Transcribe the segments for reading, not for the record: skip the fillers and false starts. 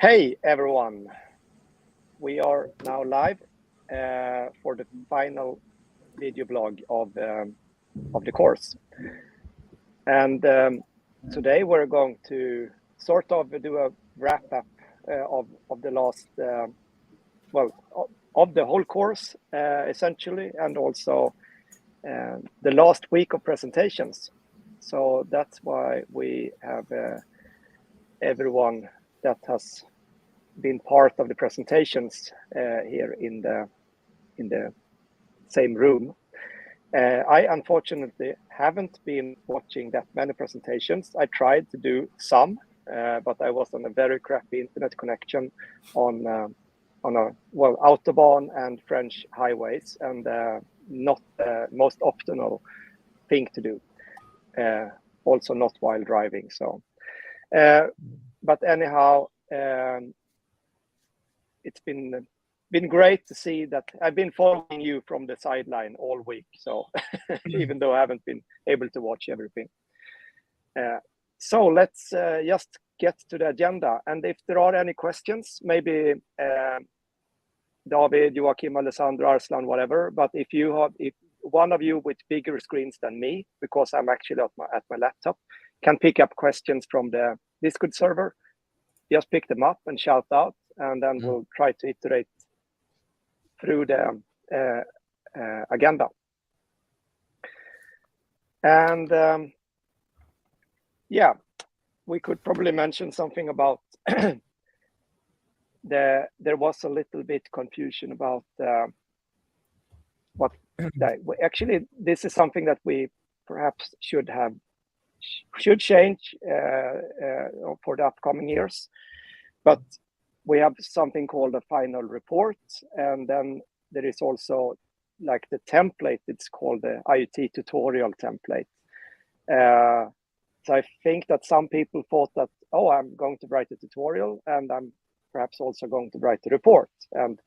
Hey everyone, we are now live for the final video blog of the course, and today we're going to sort of do a wrap up of the last of the whole course essentially, and also the last week of presentations. So that's why we have everyone that has been part of the presentations here in the same room. I unfortunately haven't been watching that many presentations. I tried to do some, but I was on a very crappy internet connection on a autobahn and French highways, and not the most optimal thing to do. Also not while driving. So, but anyhow. It's been great to see that I've been following you from the sideline all week. So even though I haven't been able to watch everything. So let's just get to the agenda. And if there are any questions, maybe David, Joachim, Alessandro, Arslan, whatever. But if one of you with bigger screens than me, because I'm actually at my laptop, can pick up questions from the Discord server, just pick them up and shout out. And then we'll try to iterate through the agenda. And yeah, we could probably mention something about there was a little bit confusion about actually this is something that we perhaps should change for the upcoming years, but we have something called a final report, and then there is also like the template. It's called the IoT tutorial template. So I think that some people thought that, oh, I'm going to write a tutorial and I'm perhaps also going to write a report, and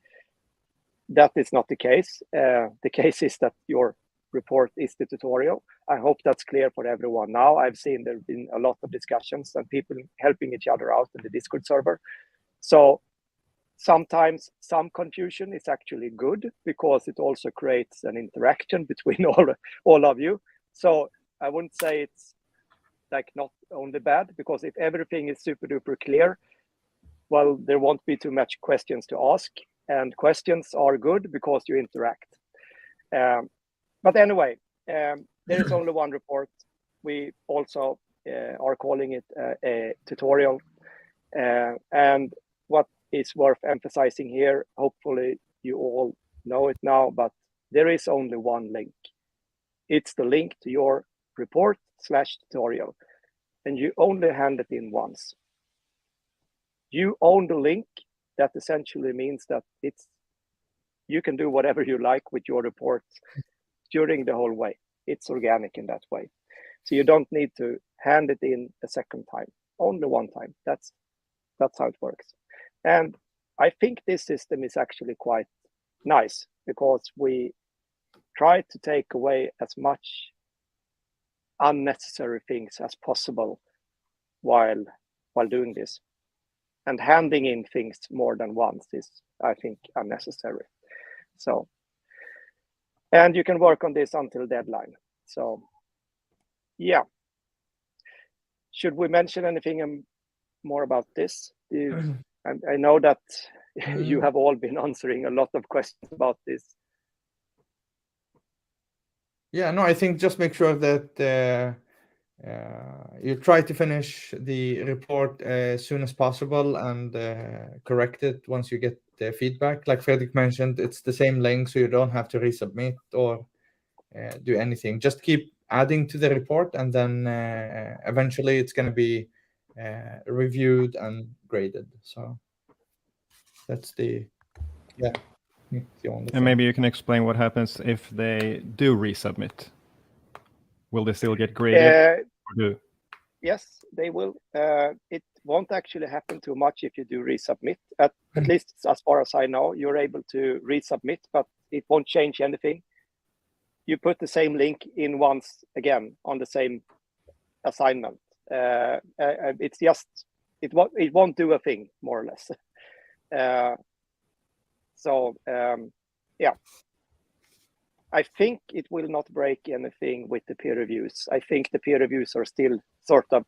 that is not the case. The case is that your report is the tutorial. I hope that's clear for everyone now. I've seen there have been a lot of discussions and people helping each other out in the Discord server. So sometimes some confusion is actually good because it also creates an interaction between all of you. So I wouldn't say it's like not only bad, because if everything is super duper clear, well, there won't be too much questions to ask, and questions are good because you interact. But anyway, there is only one report. We also are calling it a tutorial. And what is worth emphasizing here, hopefully you all know it now, but there is only one link. It's the link to your report/tutorial, and you only hand it in once. You own the link. That essentially means that you can do whatever you like with your report during the whole way. It's organic in that way. So you don't need to hand it in a second time, only one time. That's how it works. And I think this system is actually quite nice because we try to take away as much unnecessary things as possible while doing this. And handing in things more than once is, I think, unnecessary. So, and you can work on this until deadline. So, yeah. Should we mention anything more about this? I know that you have all been answering a lot of questions about this. Yeah, no, I think just make sure that you try to finish the report as soon as possible and correct it once you get the feedback. Like Fredrik mentioned, it's the same link, so you don't have to resubmit or do anything. Just keep adding to the report, and then eventually it's going to be reviewed and graded. So that's the only thing. And maybe you can explain what happens if they do resubmit. Will they still get graded? Yes, they will. It won't actually happen too much if you do resubmit. At least as far as I know, you're able to resubmit, but it won't change anything. You put the same link in once again on the same assignment. It's just it won't do a thing, more or less. Yeah, I think it will not break anything with the peer reviews. I think the peer reviews are still sort of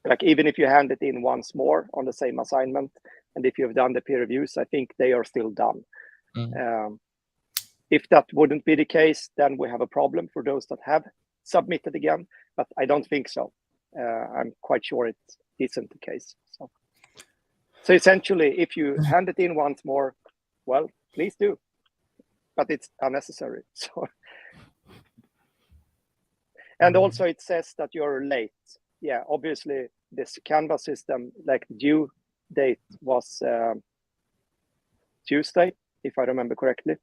like, even if you hand it in once more on the same assignment, and if you've done the peer reviews, I think they are still done. If that wouldn't be the case, then we have a problem for those that have submitted again, but I don't think so. I'm quite sure it isn't the case. So essentially, if you hand it in once more, well, please do, but it's unnecessary. So, and also it says that you're late. Yeah, obviously this Canvas system, like due date was Tuesday, if I remember correctly.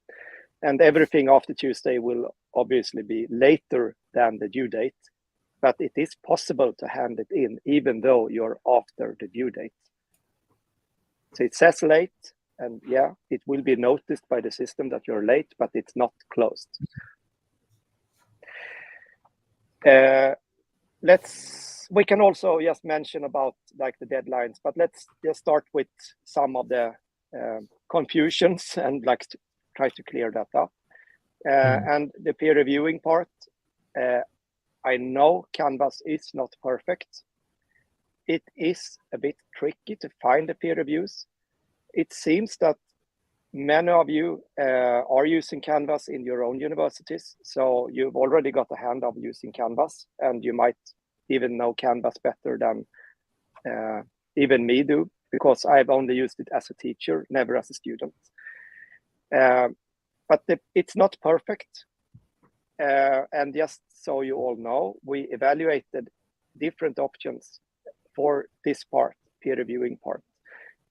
And everything after Tuesday will obviously be later than the due date, but it is possible to hand it in even though you're after the due date. So it says late, and yeah, it will be noticed by the system that you're late, but it's not closed. We can also just mention about like the deadlines, but let's just start with some of the confusions and like try to clear that up. And the peer reviewing part, I know Canvas is not perfect. It is a bit tricky to find the peer reviews. It seems that many of you are using Canvas in your own universities, so you've already got a hand of using Canvas, and you might even know Canvas better than even me do, because I've only used it as a teacher, never as a student. But it's not perfect. And just so you all know, we evaluated different options for this part, peer reviewing part.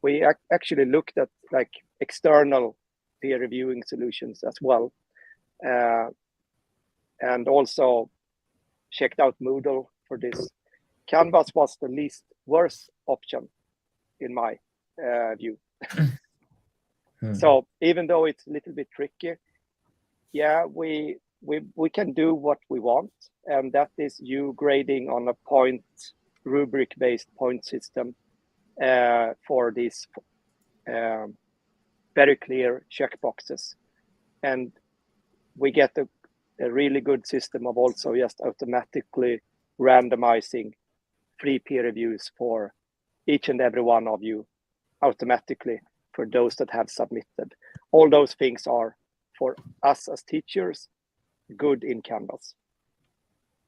We actually looked at like external peer reviewing solutions as well. And also checked out Moodle for this. Canvas was the least worst option in my view. So even though it's a little bit tricky, yeah, we can do what we want, and that is you grading on a point rubric-based point system for these very clear checkboxes, and we get a really good system of also just automatically randomizing free peer reviews for each and every one of you automatically for those that have submitted. All those things are, for us as teachers, good in Canvas.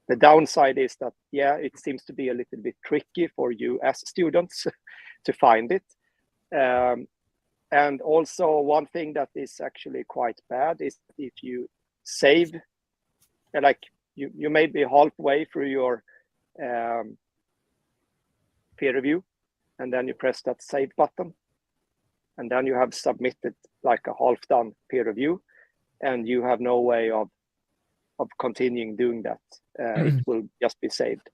The downside is that, yeah, it seems to be a little bit tricky for you as students to find it. And also one thing that is actually quite bad is if you save, like you may be halfway through your peer review, and then you press that save button, and then you have submitted like a half-done peer review, and you have no way of continuing doing that. It will just be saved.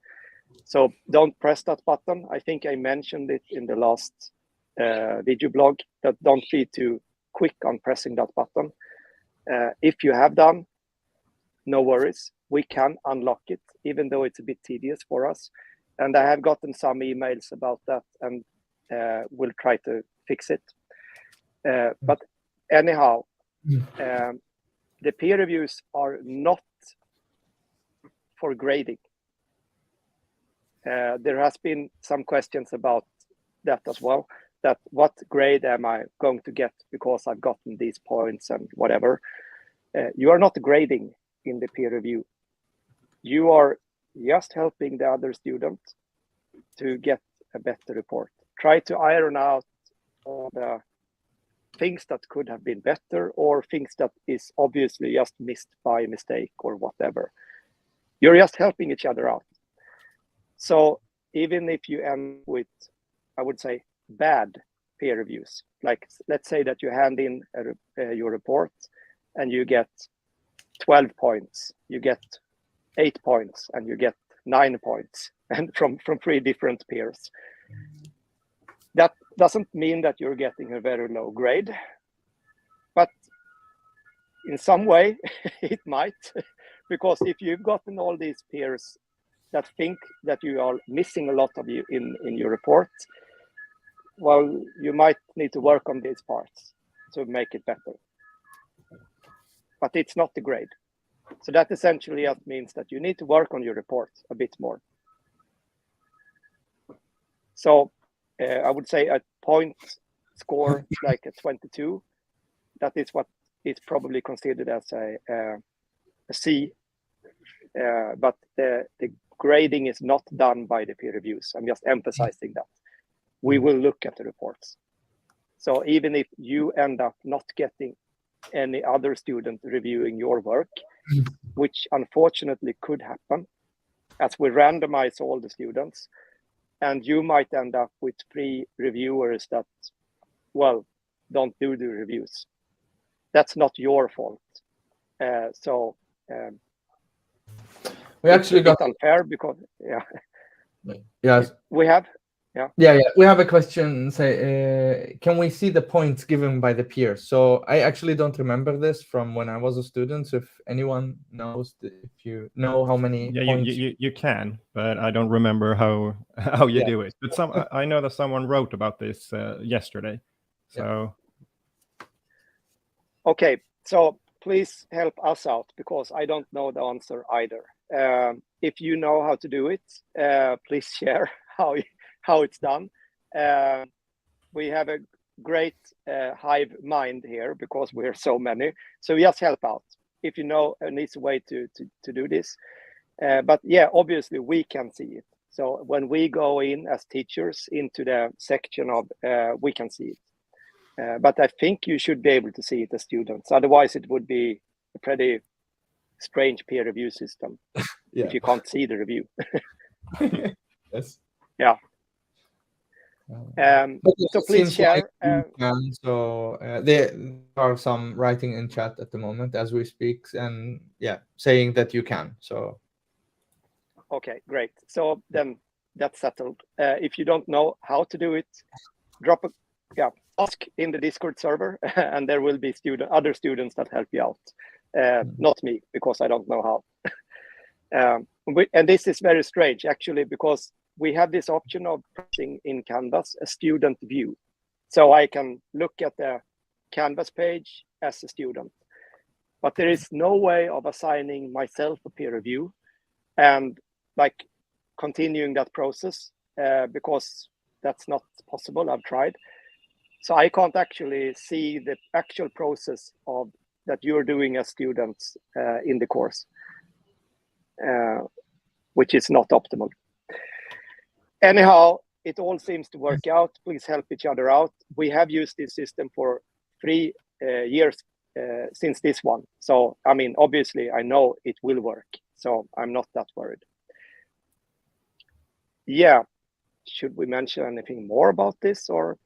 So don't press that button. I think I mentioned it in the last video blog, that don't be too quick on pressing that button. If you have done, no worries. We can unlock it, even though it's a bit tedious for us. And I have gotten some emails about that, and we'll try to fix it. But anyhow, the peer reviews are not for grading. There has been some questions about that as well, that what grade am I going to get because I've gotten these points and whatever. You are not grading in the peer review. You are just helping the other student to get a better report. Try to iron out all the things that could have been better, or things that is obviously just missed by mistake or whatever. You're just helping each other out. So even if you end with, I would say, bad peer reviews, like let's say that you hand in your report and you get 12 points, you get 8 points, and you get 9 points, and from 3 different peers. That doesn't mean that you're getting a very low grade, but in some way it might, because if you've gotten all these peers that think that you are missing a lot of you in your report, well, you might need to work on these parts to make it better. But it's not the grade. So that essentially means that you need to work on your report a bit more. So I would say a point score like a 22, that is what is probably considered as a C. But the grading is not done by the peer reviews. I'm just emphasizing that. We will look at the reports. So even if you end up not getting any other student reviewing your work, which unfortunately could happen, as we randomize all the students, and you might end up with 3 reviewers that, well, don't do the reviews. That's not your fault. We actually got unfair because yes. We have we have a question. Say, can we see the points given by the peers? So I actually don't remember this from when I was a student. So if anyone knows, if you know how many points, you can, but I don't remember how you do it. But I know that someone wrote about this yesterday. So okay, so please help us out because I don't know the answer either. If you know how to do it, please share how it's done. We have a great hive mind here because we're so many. So just help out if you know an easy way to do this. But yeah, obviously we can see it. So when we go in as teachers into the section of, we can see it. But I think you should be able to see it as students. Otherwise, it would be a pretty strange peer review system if you can't see the review. Yes. Yeah. So please share. There are some writing in chat at the moment as we speak, and saying that you can. So okay, great. So then that's settled. If you don't know how to do it, ask in the Discord server, and there will be other students that help you out. Not me, because I don't know how. And this is very strange, actually, because we have this option of pressing in Canvas a student view. So I can look at the Canvas page as a student. But there is no way of assigning myself a peer review and like continuing that process because that's not possible. I've tried. So I can't actually see the actual process of that you're doing as students in the course, which is not optimal. Anyhow, it all seems to work out. Please help each other out. We have used this system for 3 years since this one. So, I mean, obviously, I know it will work. So I'm not that worried. Yeah. Should we mention anything more about this or?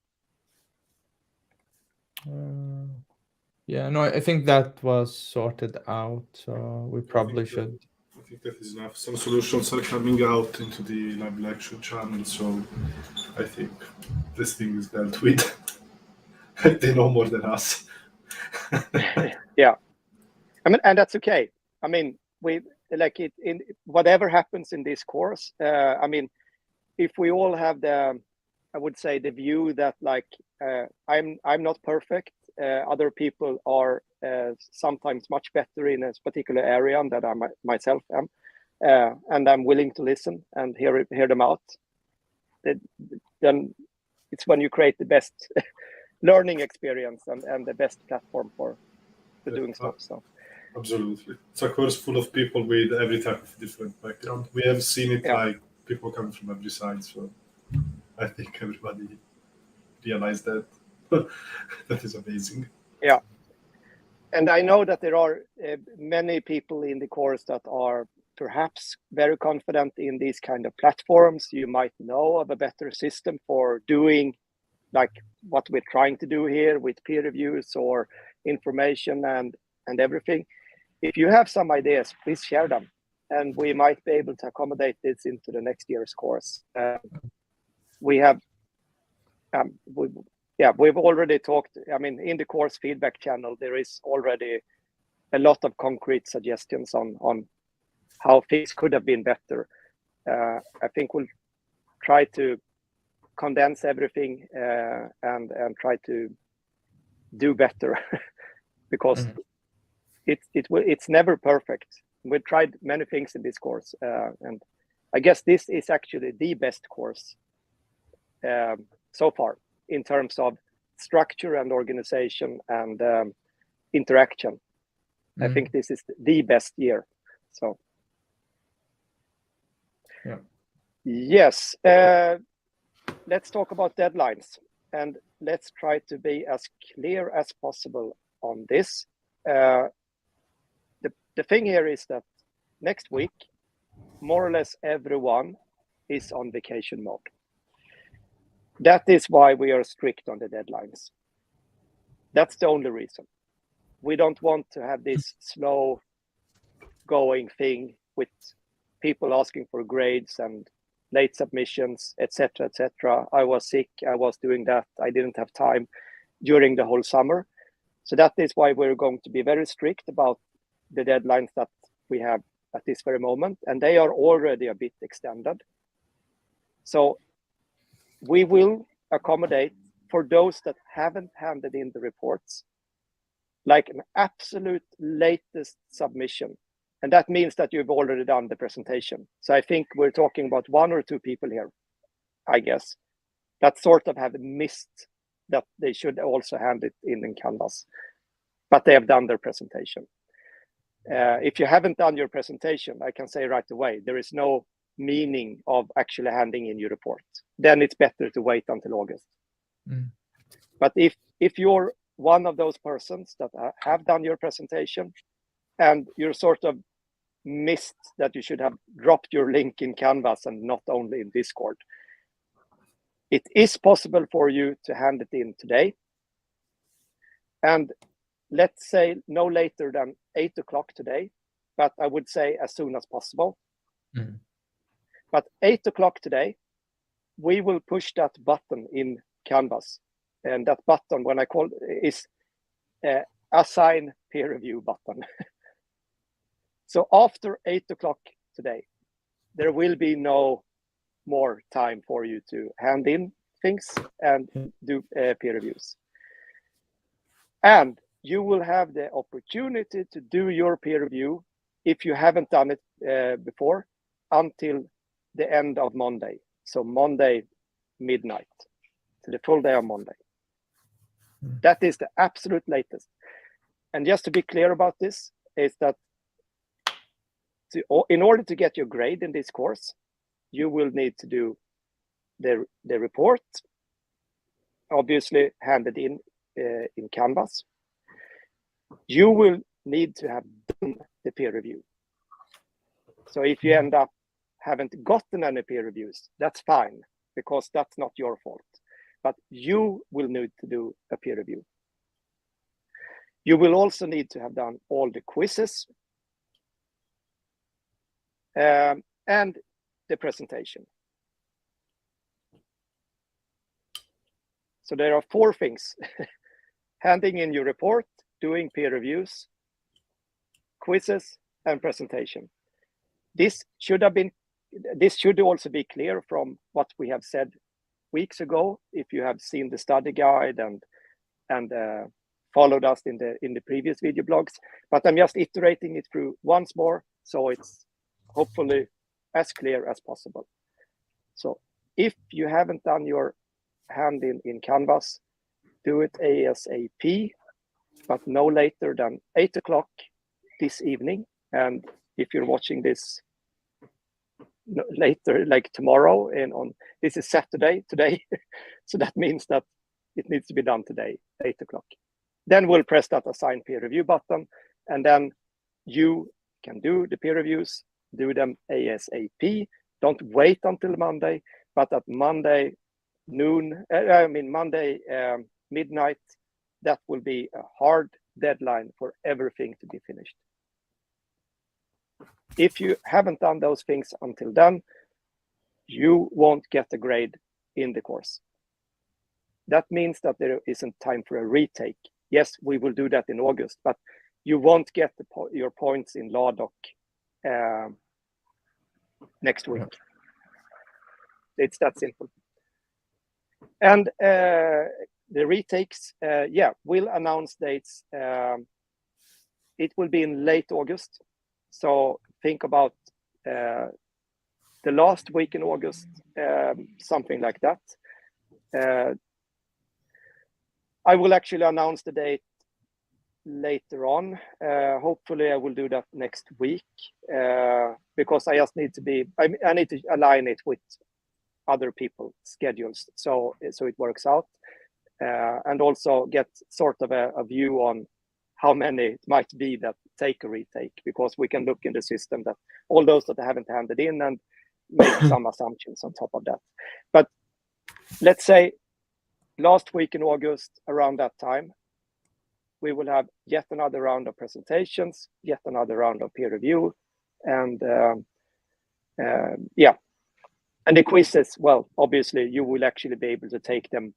No, I think that was sorted out. So we probably should. I think that is enough. Some solutions are coming out into the live lecture channel, so I think this thing is dealt with. They know more than us. Yeah, I mean, and that's okay. I mean, we like it in whatever happens in this course. I mean, if we all have I would say the view that like I'm not perfect. Other people are sometimes much better in a particular area than I myself am, and I'm willing to listen and hear them out. Then it's when you create the best learning experience and the best platform for doing stuff. So absolutely, it's a course full of people with every type of different background. We have seen it like people coming from every side. So I think everybody realized that. That is amazing. Yeah, and I know that there are many people in the course that are perhaps very confident in these kind of platforms. You might know of a better system for doing like what we're trying to do here with peer reviews or information and everything. If you have some ideas, please share them, and we might be able to accommodate this into the next year's course. We have. We've already talked. I mean, in the course feedback channel, there is already a lot of concrete suggestions on how things could have been better. I think we'll try to condense everything and try to do better because it's never perfect. We've tried many things in this course, and I guess this is actually the best course so far in terms of structure and organization and interaction. I think this is the best year. So, yeah. Yes, let's talk about deadlines, and let's try to be as clear as possible on this. The thing here is that next week, more or less everyone is on vacation mode. That is why we are strict on the deadlines. That's the only reason. We don't want to have this slow going thing with people asking for grades and late submissions, etc., etc. I was sick, I was doing that, I didn't have time during the whole summer. So that is why we're going to be very strict about the deadlines that we have at this very moment, and they are already a bit extended. So we will accommodate for those that haven't handed in the reports, like an absolute latest submission. And that means that you've already done the presentation. So I think we're talking about 1 or 2 people here, I guess, that sort of have missed that they should also hand it in Canvas, but they have done their presentation. If you haven't done your presentation, I can say right away, there is no meaning of actually handing in your report. Then it's better to wait until August. But if you're one of those persons that have done your presentation and you're sort of missed that you should have dropped your link in Canvas and not only in Discord, it is possible for you to hand it in today. And let's say no later than 8 o'clock today, but I would say as soon as possible. But 8 o'clock today, we will push that button in Canvas. And that button, when I call it, is assign peer review button. So after 8 o'clock today, there will be no more time for you to hand in things and do peer reviews. And you will have the opportunity to do your peer review if you haven't done it before until the end of Monday. So Monday midnight, to the full day of Monday. That is the absolute latest. And just to be clear about this, is that in order to get your grade in this course, you will need to do the report, obviously handed in Canvas. You will need to have done the peer review. So if you end up haven't gotten any peer reviews, that's fine, because that's not your fault. But you will need to do a peer review. You will also need to have done all the quizzes and the presentation. So there are 4 things: handing in your report, doing peer reviews, quizzes, and presentation. This should also be clear from what we have said weeks ago, if you have seen the study guide and followed us in the previous video blogs. But I'm just iterating it through once more, so it's hopefully as clear as possible. So if you haven't done your hand in Canvas, do it ASAP, but no later than 8 o'clock this evening. And if you're watching this later, like tomorrow, and on this is Saturday today, so that means that it needs to be done today, 8 o'clock. Then we'll press that assign peer review button, and then you can do the peer reviews, do them ASAP. Don't wait until Monday, but at Monday midnight, that will be a hard deadline for everything to be finished. If you haven't done those things until then, you won't get a grade in the course. That means that there isn't time for a retake. Yes, we will do that in August, but you won't get your points in LADOC next week. It's that simple. And the retakes, we'll announce dates. It will be in late August. So think about the last week in August, something like that. I will actually announce the date later on. Hopefully I will do that next week, because I just need to I need to align it with other people's schedules, so it works out, and also get sort of a view on how many it might be that take a retake, because we can look in the system that all those that haven't handed in and make some assumptions on top of that. But let's say last week in August, around that time, we will have yet another round of presentations, yet another round of peer review, and and the quizzes, well, obviously you will actually be able to take them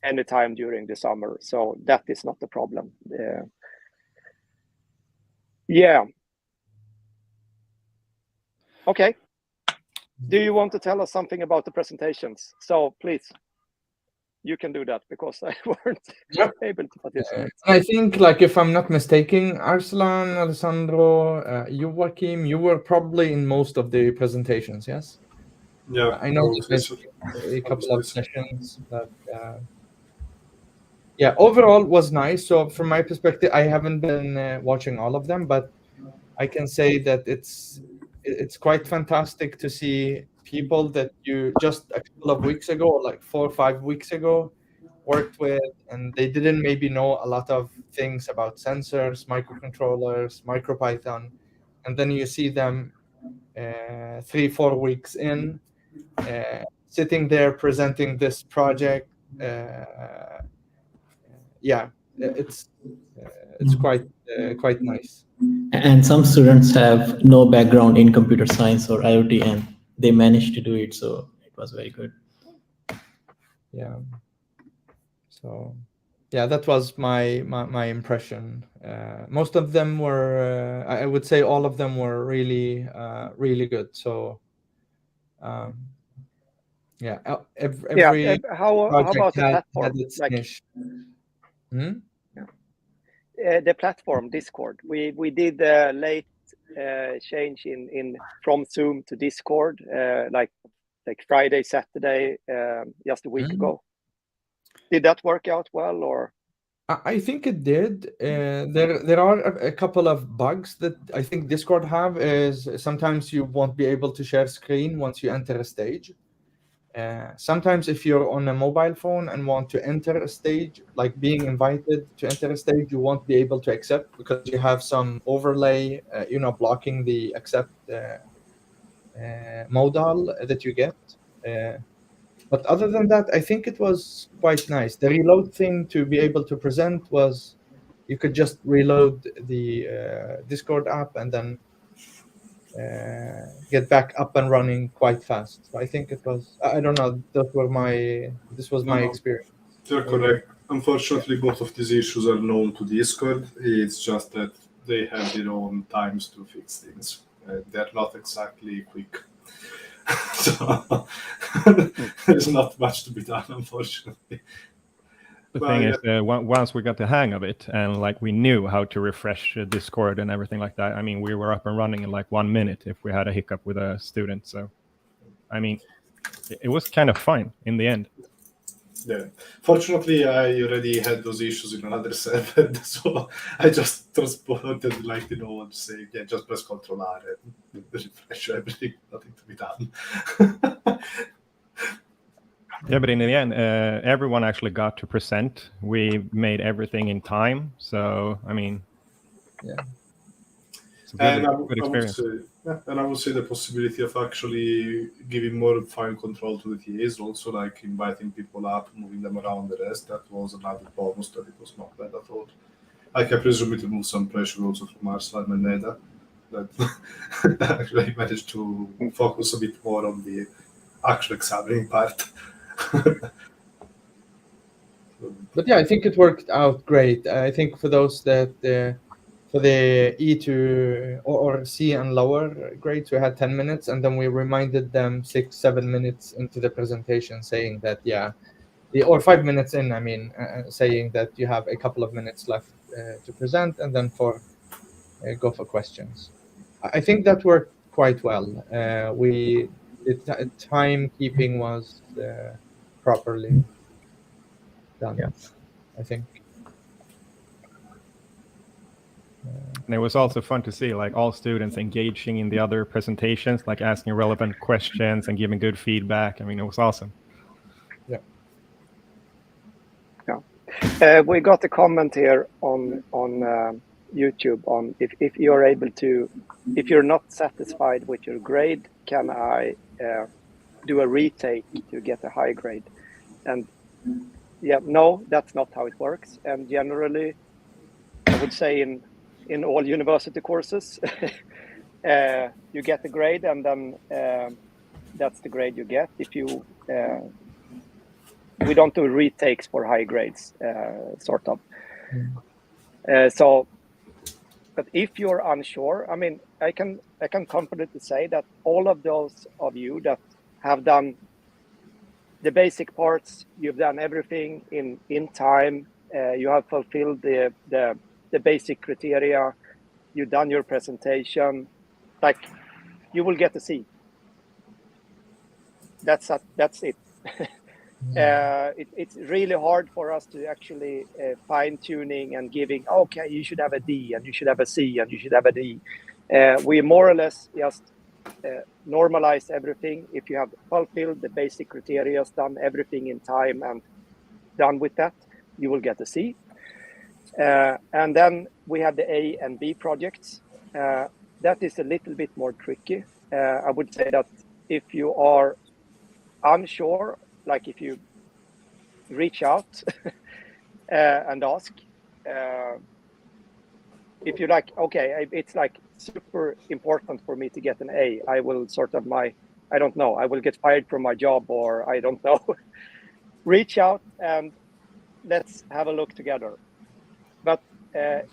anytime during the summer, so that is not the problem. Okay. Do you want to tell us something about the presentations? So please, you can do that, because I weren't able to participate. I think, like, if I'm not mistaken, Arslan, Alessandro, Joachim, you were probably in most of the presentations, yes? Yeah, I know there's a couple of sessions, but overall was nice. So from my perspective, I haven't been watching all of them, but I can say that it's quite fantastic to see people that you just a couple of weeks ago, like 4 or 5 weeks ago, worked with, and they didn't maybe know a lot of things about sensors, microcontrollers, MicroPython, and then you see them 3-4 weeks in, sitting there presenting this project. It's quite nice. And some students have no background in computer science or IoT, and they managed to do it, so it was very good. Yeah. So that was my impression. Most of them were, I would say all of them were really really good. So every how about the platform? its niche. The platform Discord. We did a late change in from Zoom to Discord, like Friday, Saturday, just a week ago. Did that work out well, or? I think it did. There are a couple of bugs that I think Discord have. Is sometimes you won't be able to share screen once you enter a stage. Sometimes if you're on a mobile phone and want to enter a stage, like being invited to enter a stage, you won't be able to accept because you have some overlay, blocking the accept modal that you get. But other than that, I think it was quite nice. The reload thing to be able to present was you could just reload the Discord app and then get back up and running quite fast. So I think it was, I don't know, this was my experience. You're correct. Unfortunately, both of these issues are known to Discord. It's just that they have their own times to fix things. They're not exactly quick. So there's not much to be done, unfortunately. The thing is, once we got the hang of it and we knew how to refresh Discord and everything like that, I mean, we were up and running in 1 minute if we had a hiccup with a student. So, I mean, it was kind of fine in the end. Yeah. Fortunately, I already had those issues in another server, so I just transported what to say. Yeah, just press Ctrl R and refresh everything. Nothing to be done. Yeah, but in the end, everyone actually got to present. We made everything in time. So, I mean, it's a good experience. I would say the possibility of actually giving more fine control to the TAs, also inviting people up, moving them around the rest, that was another bonus that it was not bad at all. I presume it removed some pressure also from Arslan and Neda, that actually managed to focus a bit more on the actual examining part. But yeah, I think it worked out great. I think for those that for the E to or C and lower grades, we had 10 minutes, and then we reminded them 6-7 minutes into the presentation saying that, or 5 minutes in, I mean, saying that you have a couple of minutes left to present, and then go for questions. I think that worked quite well. The timekeeping was properly done, I think. And it was also fun to see like all students engaging in the other presentations, like asking relevant questions and giving good feedback. I mean, it was awesome. We got a comment here on YouTube on if you're able to, if you're not satisfied with your grade, can I do a retake to get a high grade? And no, that's not how it works. And generally, I would say in all university courses, you get the grade, and then that's the grade you get. If you we don't do retakes for high grades, sort of. But if you're unsure, I mean, I can confidently say that all of those of you that have done the basic parts, you've done everything in time, you have fulfilled the basic criteria, you've done your presentation, like you will get a C. That's it. It's really hard for us to actually fine tuning and giving, okay, you should have a D and you should have a C and you should have a D. We more or less just normalize everything. If you have fulfilled the basic criteria, done everything in time and done with that, you will get a C. And then we have the A and B projects. That is a little bit more tricky. I would say that if you are unsure, like if you reach out and ask, if you like, okay, it's like super important for me to get an A, I will sort of I don't know, I will get fired from my job, or I don't know. Reach out and let's have a look together. But I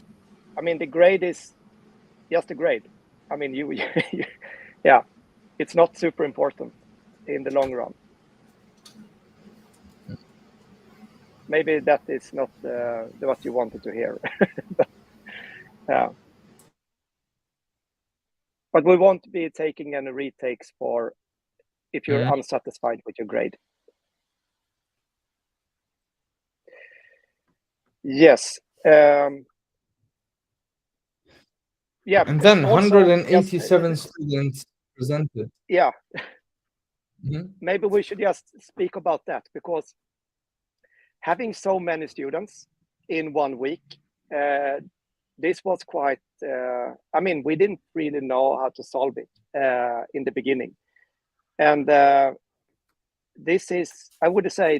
mean, the grade is just a grade. I mean, yeah, it's not super important in the long run. Maybe that is not what you wanted to hear. But we won't be taking any retakes for if you're unsatisfied with your grade. Yes. Yeah. And then also, 187 students presented. Yeah. Maybe we should just speak about that, because having so many students in 1 week, this was quite, I mean, we didn't really know how to solve it in the beginning. And this is, I would say,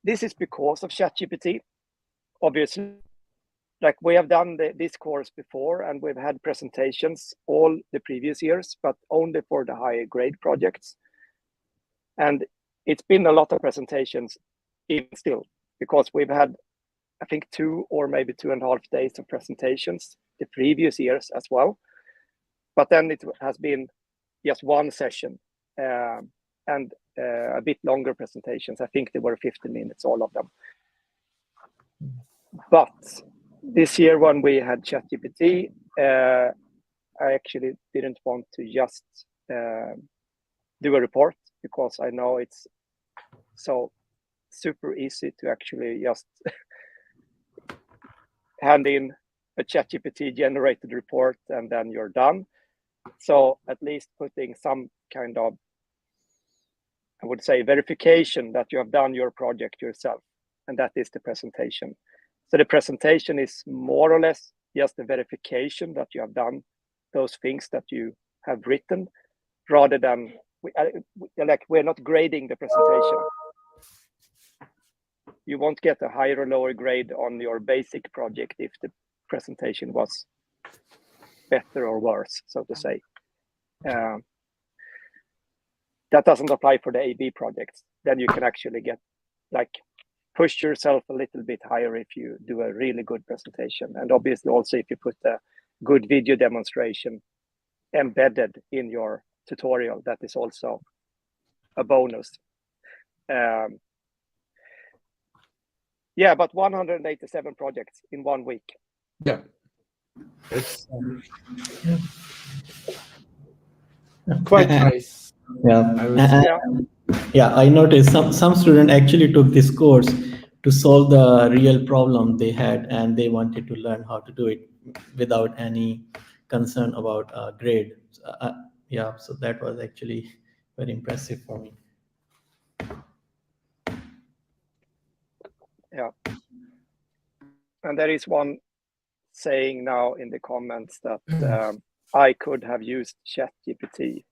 this is because of ChatGPT, obviously. Like, we have done this course before, and we've had presentations all the previous years, but only for the higher grade projects. And it's been a lot of presentations even still, because we've had, I think, 2 or maybe 2.5 days of presentations the previous years as well. But then it has been just one session and a bit longer presentations. I think they were 15 minutes, all of them. But this year, when we had ChatGPT, I actually didn't want to just do a report, because I know it's so super easy to actually just hand in a ChatGPT generated report and then you're done. So at least putting some kind of, I would say, verification that you have done your project yourself, and that is the presentation. So the presentation is more or less just a verification that you have done those things that you have written, rather than we're not grading the presentation. You won't get a higher or lower grade on your basic project if the presentation was better or worse, so to say. That doesn't apply for the AB projects. Then you can actually get, like, push yourself a little bit higher if you do a really good presentation. And obviously also if you put a good video demonstration embedded in your tutorial, that is also a bonus. Yeah, but 187 projects in 1 week. Yeah. It's quite nice. Yeah. Yeah, I noticed some student actually took this course to solve the real problem they had, and they wanted to learn how to do it without any concern about grade. Yeah, so that was actually very impressive for me. Yeah. And there is one saying now in the comments that I could have used ChatGPT,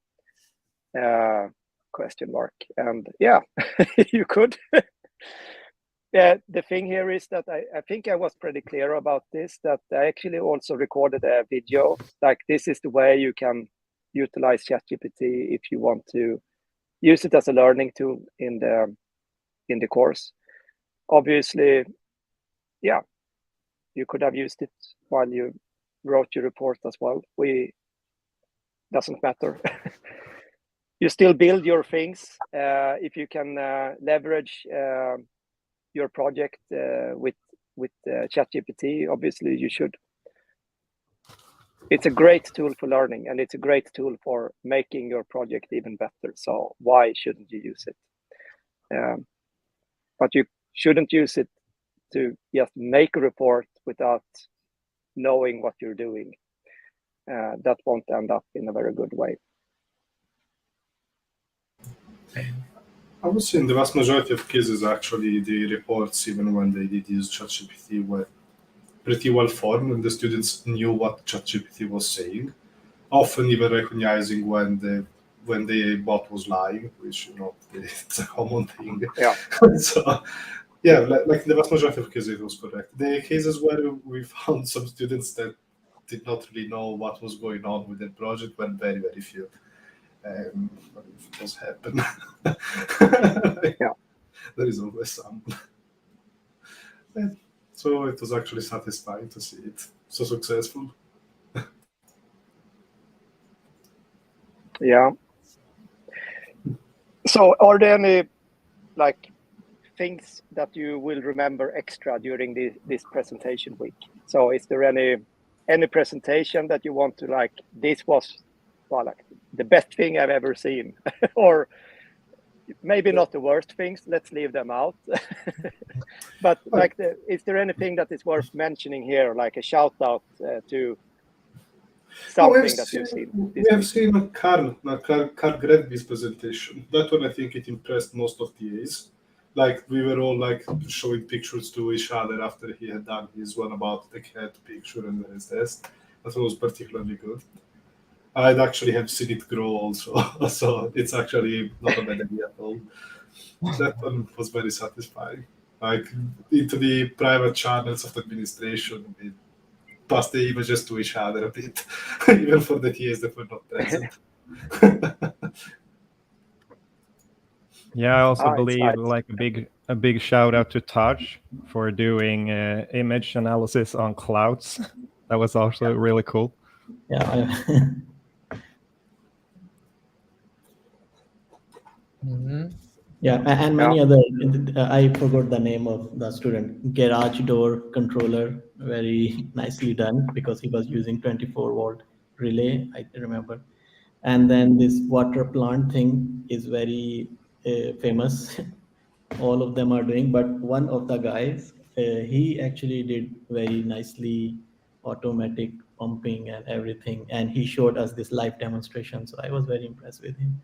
question mark. And yeah, you could. Yeah, the thing here is that I think I was pretty clear about this, that I actually also recorded a video. Like, this is the way you can utilize ChatGPT if you want to use it as a learning tool in the course. Obviously, yeah, you could have used it while you wrote your report as well. Doesn't matter. You still build your things. If you can leverage your project with ChatGPT, obviously you should. It's a great tool for learning, and it's a great tool for making your project even better. So why shouldn't you use it? But you shouldn't use it to just make a report without knowing what you're doing. That won't end up in a very good way. I would say in the vast majority of cases, actually, the reports, even when they did use ChatGPT, were pretty well formed, and the students knew what ChatGPT was saying, often even recognizing when the bot was lying, which, you know, it's a common thing. Yeah. So, yeah, like in the vast majority of cases, it was correct. The cases where we found some students that did not really know what was going on with their project were very, very few. It does happen. Yeah. There is always some. So it was actually satisfying to see it so successful. Yeah. So are there any things that you will remember extra during this presentation week? So is there any presentation that you want to this was the best thing I've ever seen? Or maybe not the worst things, let's leave them out. But is there anything that is worth mentioning here, like a shout out to something that you've seen? We have seen Carl Gredby's presentation. That one, I think it impressed most of the A's. Like, we were all showing pictures to each other after he had done his one about the cat picture and his test. That one was particularly good. I'd actually have seen it grow also, so it's actually not a bad idea at all. That one was very satisfying. Like, into the private channels of the administration, we passed the images to each other a bit, even for the TAs that were not present. Yeah, I also believe a big shout out to Taj for doing image analysis on clouds. That was also really cool. Yeah. Yeah, and many other. I forgot the name of the student. Garage door controller, very nicely done, because he was using 24-volt relay, I remember. And then this water plant thing is very famous. All of them are doing, but one of the guys, he actually did very nicely automatic pumping and everything, and he showed us this live demonstration. So I was very impressed with him.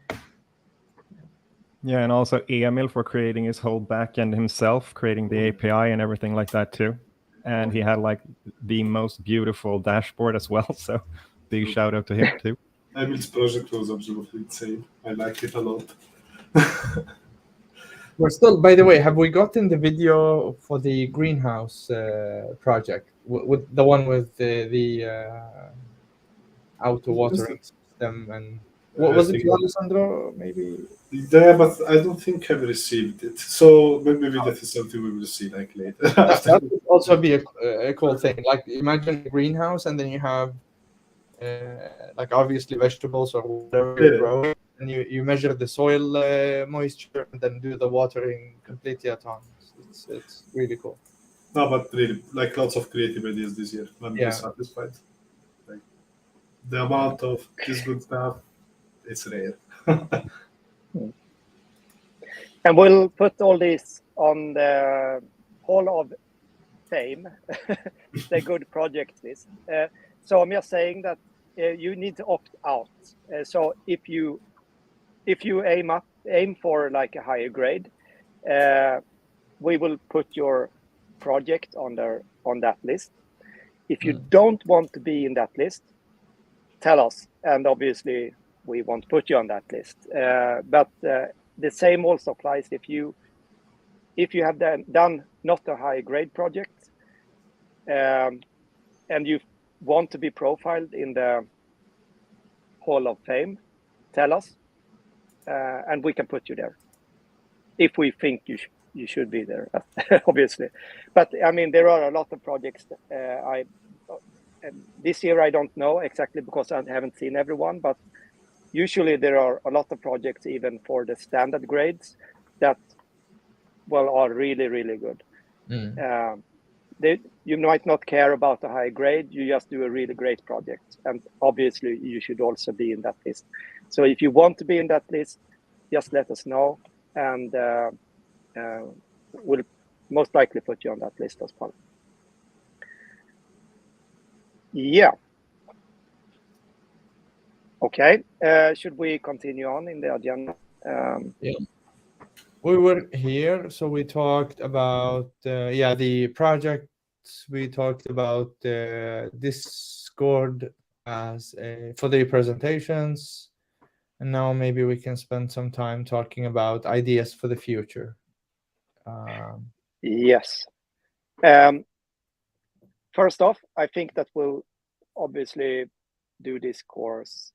Yeah, and also Emil for creating his whole backend himself, creating the API and everything like that too. And he had the most beautiful dashboard as well. So big shout out to him too. Emil's project was absolutely insane. I liked it a lot. We're still, by the way, have we gotten the video for the greenhouse project? With the one with the auto watering system and What was it, Alessandro? Maybe. Yeah, but I don't think I've received it. So maybe that is something we will see like later. That would also be a cool thing. Like imagine a greenhouse, and then you have like obviously vegetables or whatever you're growing, and you measure the soil moisture and then do the watering completely autonomous. It's really cool. No, but really, like lots of creative ideas this year. I'm really satisfied. Like the amount of this good stuff, it's rare. And we'll put all this on the Hall of Fame, the good project list. So I'm just saying that you need to opt out. So if you aim for like a higher grade, we will put your project on that list. If you don't want to be in that list, tell us, and obviously we won't put you on that list. But the same also applies if you have done not a high grade project, and you want to be profiled in the Hall of Fame, tell us, and we can put you there if we think you should be there, obviously. But I mean, there are a lot of projects. This year I don't know exactly because I haven't seen everyone, but usually there are a lot of projects even for the standard grades that are really, really good. You might not care about a high grade, you just do a really great project, and obviously you should also be in that list. So if you want to be in that list, just let us know, and we'll most likely put you on that list as well. Yeah. Okay. Should we continue on in the agenda? Yeah. We were here, so we talked about the projects. We talked about Discord as for the presentations, and now maybe we can spend some time talking about ideas for the future. Yes. First off, I think that we'll obviously do this course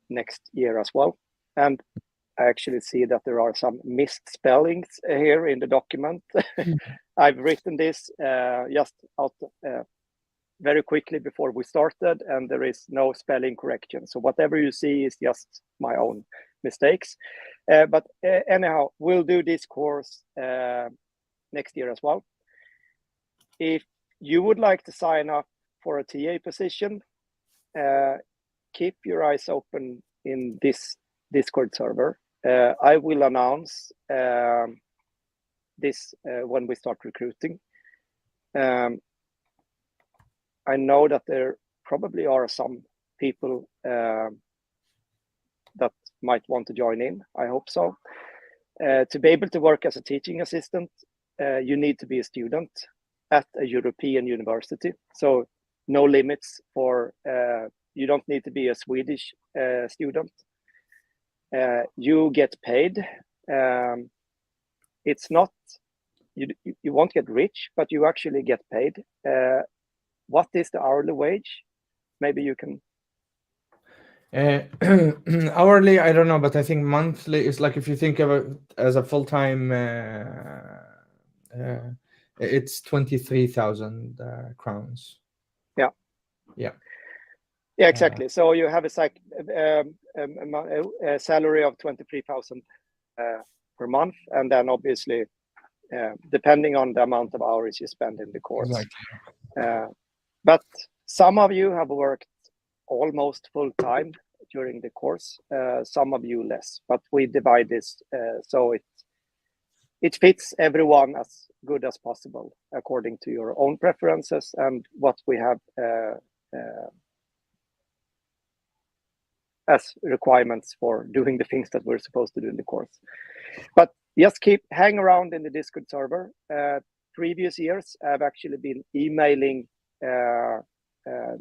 next year as well, and I actually see that there are some missed spellings here in the document. I've written this just out very quickly before we started, and there is no spelling correction. So whatever you see is just my own mistakes. But anyhow, we'll do this course next year as well. If you would like to sign up for a TA position, keep your eyes open in this Discord server. I will announce this when we start recruiting. I know that there probably are some people that might want to join in. I hope so. To be able to work as a teaching assistant, you need to be a student at a European university. So no limits for, you don't need to be a Swedish student. You get paid. It's not, you won't get rich, but you actually get paid. What is the hourly wage? Maybe you can. Hourly, I don't know, but I think monthly is like, if you think of it as a full-time, it's 23,000 crowns. Yeah, exactly. So you have a salary of 23,000 per month, and then obviously depending on the amount of hours you spend in the course. Exactly. But some of you have worked almost full time during the course, some of you less, but we divide this so it fits everyone as good as possible according to your own preferences and what we have as requirements for doing the things that we're supposed to do in the course. But just hang around in the Discord server. Previous years, I've actually been emailing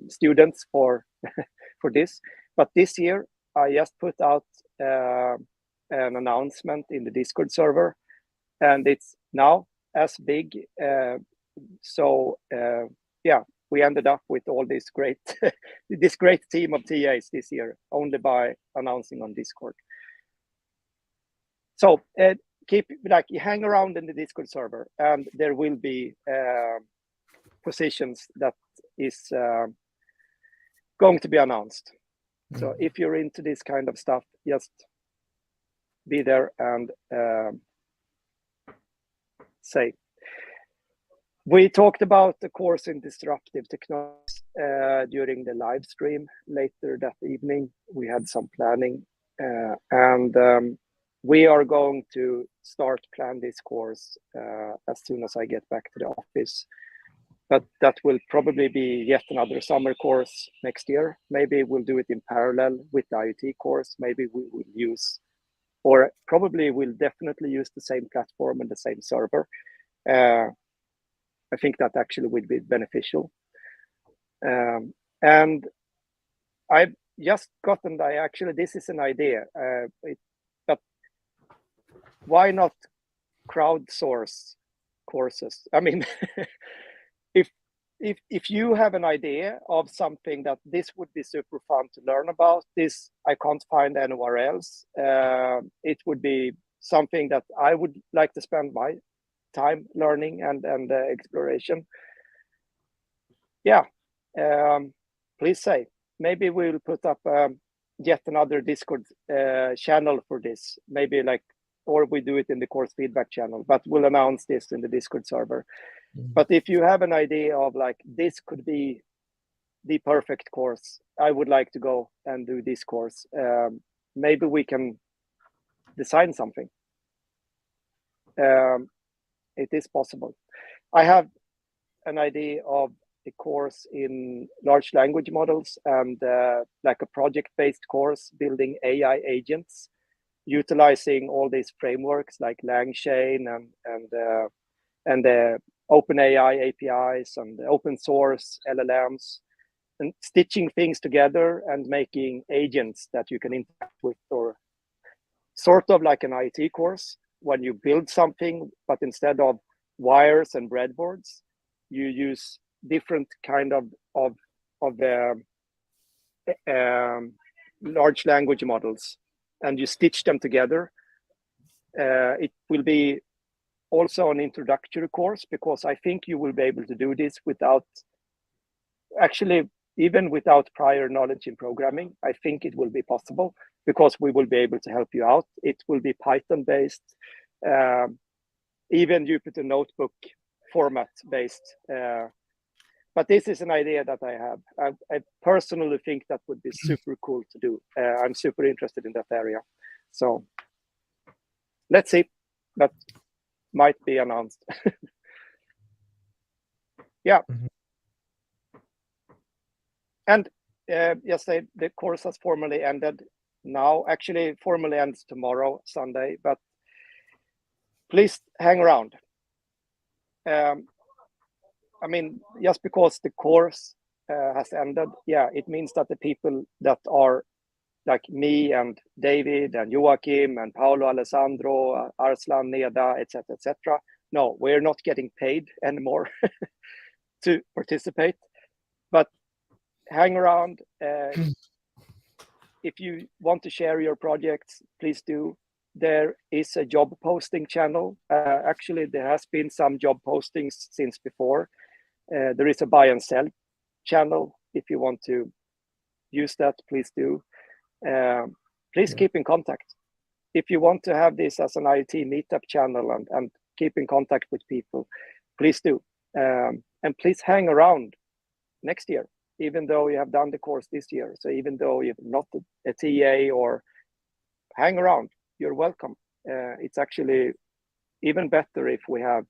students for this, but this year I just put out an announcement in the Discord server, and it's now as big. So we ended up with all this great this great team of TAs this year only by announcing on Discord. So hang around in the Discord server, and there will be positions that is going to be announced. So if you're into this kind of stuff, just be there and say. We talked about the course in disruptive technologies during the live stream later that evening. We had some planning, and we are going to start plan this course as soon as I get back to the office. But that will probably be yet another summer course next year. Maybe we'll do it in parallel with the IoT course. Maybe we will use, or probably we'll definitely use the same platform and the same server. I think that actually would be beneficial. And I've just gotten, this is an idea, but why not crowdsource courses? I mean, if you have an idea of something that this would be super fun to learn about, this I can't find anywhere else, it would be something that I would like to spend my time learning and exploration. Yeah, please say. Maybe we'll put up yet another Discord channel for this. Maybe or we do it in the course feedback channel, but we'll announce this in the Discord server. But if you have an idea of this could be the perfect course, I would like to go and do this course. Maybe we can design something. It is possible. I have an idea of a course in large language models and a project-based course building AI agents, utilizing all these frameworks like LangChain and the OpenAI APIs and the open source LLMs, and stitching things together and making agents that you can interact with, or sort of like an IoT course when you build something, but instead of wires and breadboards, you use different kind of large language models, and you stitch them together. It will be also an introductory course, because I think you will be able to do this even without prior knowledge in programming. I think it will be possible, because we will be able to help you out. It will be Python based, even Jupyter Notebook format based. But this is an idea that I have. I personally think that would be super cool to do. I'm super interested in that area. So let's see. That might be announced. Yeah. And yes, the course has formally ended now. Actually, formally ends tomorrow, Sunday. But please hang around. I mean, just because the course has ended, yeah, it means that the people that are like me and David and Joachim and Paolo, Alessandro, Arslan, Neda, etc., no, we're not getting paid anymore to participate. But hang around. If you want to share your projects, please do. There is a job posting channel. Actually, there has been some job postings since before. There is a buy and sell channel. If you want to use that, please do. Please keep in contact. If you want to have this as an IoT meetup channel and keep in contact with people, please do. And please hang around next year, even though you have done the course this year. So even though you're not a TA, or hang around, you're welcome. It's actually even better if we have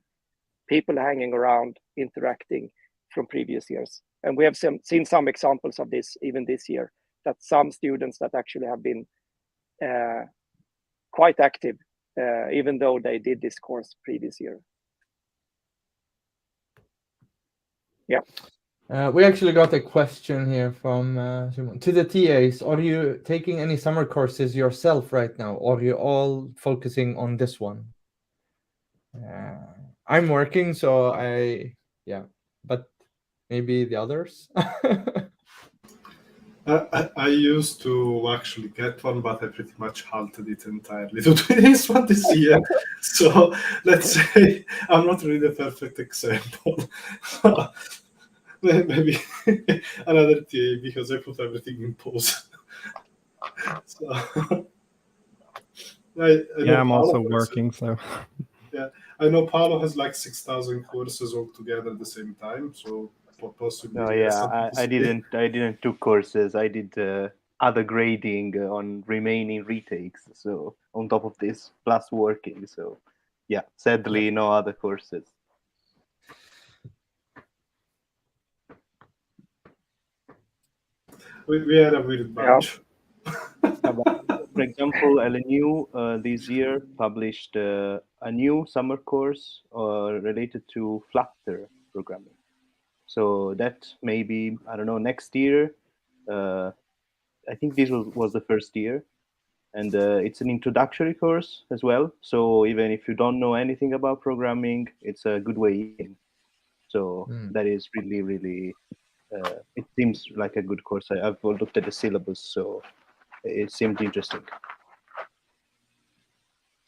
people hanging around, interacting from previous years. And we have seen some examples of this even this year, that some students that actually have been quite active, even though they did this course previous year. Yeah. We actually got a question here from to the TAs. Are you taking any summer courses yourself right now, or are you all focusing on this one? I'm working, so but maybe the others. I used to actually get one, but I pretty much halted it entirely to do this one this year. So let's say I'm not really the perfect example. Maybe another TA, because I put everything in pause. So, I know I'm Paolo, also for working, so Yeah, I know Paolo has like 6,000 courses all together at the same time, so possibly. No, yeah, I didn't do courses. I did other grading on remaining retakes. So on top of this, plus working. So yeah, sadly, no other courses. We are a weird bunch. For example, LNU this year published a new summer course related to Flutter programming. So that maybe, I don't know, next year. I think this was the first year. And it's an introductory course as well. So even if you don't know anything about programming, it's a good way in. So that is really, really, it seems like a good course. I've looked at the syllabus, so it seemed interesting.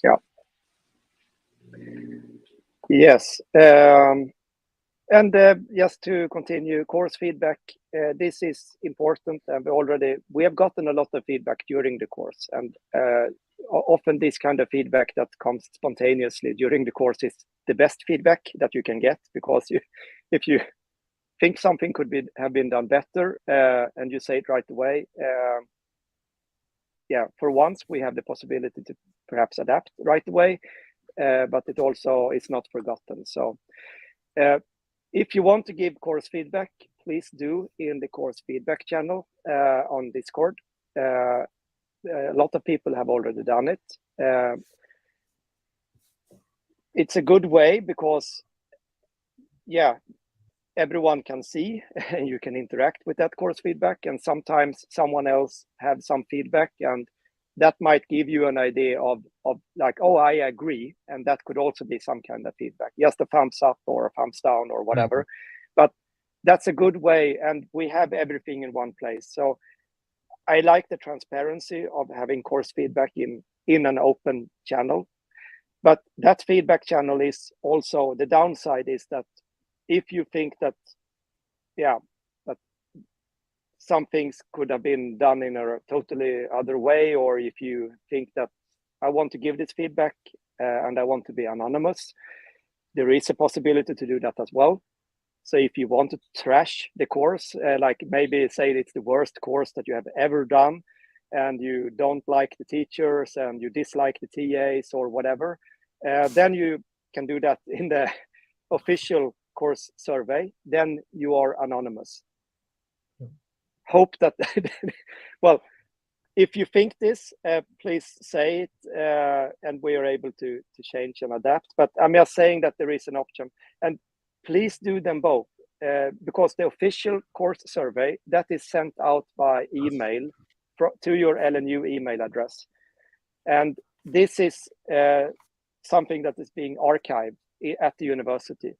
Yeah. Yes. And just to continue, course feedback, this is important, and we have gotten a lot of feedback during the course, and often this kind of feedback that comes spontaneously during the course is the best feedback that you can get, because if you think something could have been done better, and you say it right away, for once we have the possibility to perhaps adapt right away, but it also is not forgotten. So if you want to give course feedback, please do in the course feedback channel on Discord. A lot of people have already done it. It's a good way because, everyone can see and you can interact with that course feedback, and sometimes someone else have some feedback, and that might give you an idea of like, oh, I agree, and that could also be some kind of feedback, just a thumbs up or a thumbs down or whatever. But that's a good way, and we have everything in one place. So I like the transparency of having course feedback in an open channel. But that feedback channel is also, the downside is that if you think that that some things could have been done in a totally other way, or if you think that I want to give this feedback and I want to be anonymous, there is a possibility to do that as well. So if you want to trash the course, like maybe say it's the worst course that you have ever done, and you don't like the teachers and you dislike the TAs or whatever, then you can do that in the official course survey. Then you are anonymous. Hope that, well, if you think this, please say it, and we are able to change and adapt. But I'm just saying that there is an option, and please do them both, because the official course survey that is sent out by email to your LNU email address, and this is something that is being archived at the university.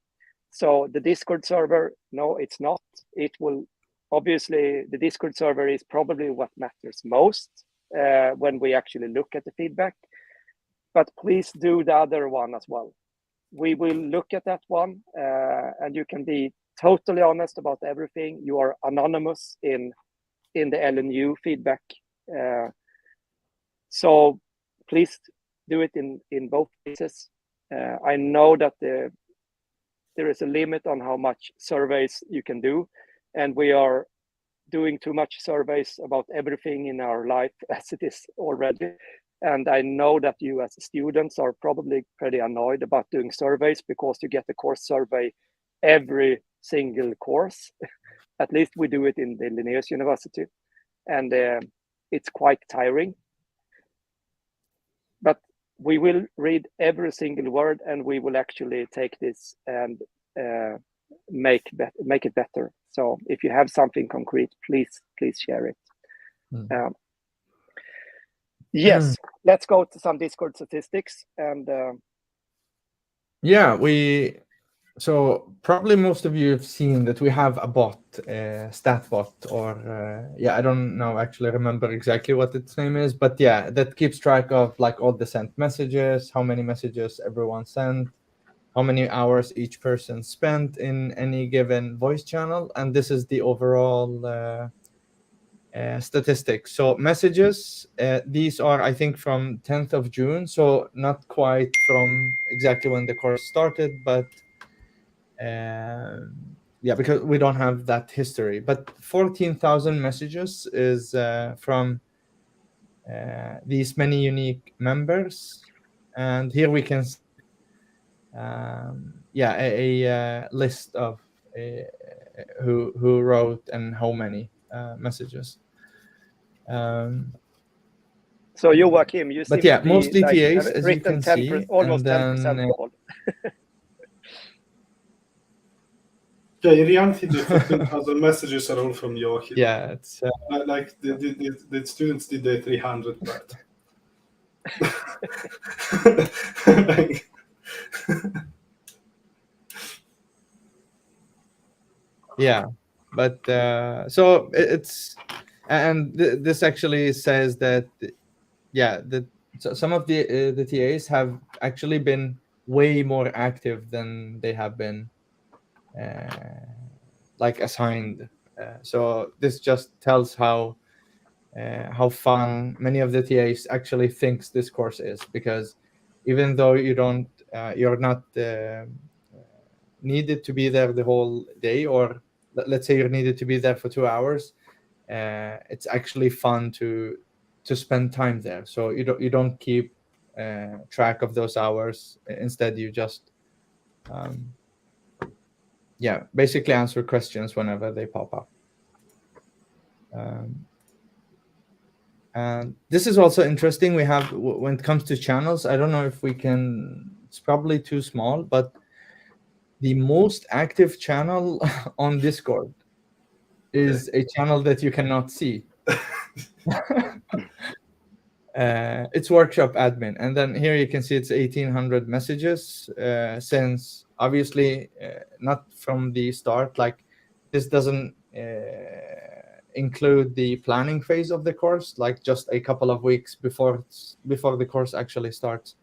So the Discord server, no, it's not. It will, obviously, the Discord server is probably what matters most when we actually look at the feedback. But please do the other one as well. We will look at that one, and you can be totally honest about everything. You are anonymous in the LNU feedback. So please do it in both cases. I know that there is a limit on how much surveys you can do, and we are doing too much surveys about everything in our life as it is already. And I know that you as students are probably pretty annoyed about doing surveys, because you get the course survey every single course. At least we do it in the Linnaeus University, and it's quite tiring. But we will read every single word, and we will actually take this and make it better. So if you have something concrete, please share it. Yes, let's go to some Discord statistics. And So probably most of you have seen that we have a bot, StatBot, or I don't know, actually remember exactly what its name is, but yeah, that keeps track of like all the sent messages, how many messages everyone sent, how many hours each person spent in any given voice channel, and this is the overall statistics. So messages, these are, I think, from 10th of June, so not quite from exactly when the course started, but because we don't have that history. But 14,000 messages is from these many unique members, and here we can see, a list of who wrote and how many messages. So Joachim, you seem But yeah, to be mostly like TAs, as you written can see, almost and 10% then all. Yeah, in reality, the 14,000 messages are all from Joachim. yeah, it's Like the students did the 300 part. Like, yeah, but so it's, and this actually says that that some of the TAs have actually been way more active than they have been like assigned. So this just tells how fun many of the TAs actually thinks this course is, because even though you're not needed to be there the whole day, or let's say you're needed to be there for 2 hours, it's actually fun to spend time there. So you don't keep track of those hours. Instead, you just basically answer questions whenever they pop up. And this is also interesting. We have, when it comes to channels, I don't know if we can, it's probably too small, but the most active channel on Discord is a channel that you cannot see. It's workshop admin, and then here you can see it's 1,800 messages, since obviously not from the start, like this doesn't include the planning phase of the course, like just a couple of weeks before the course actually starts,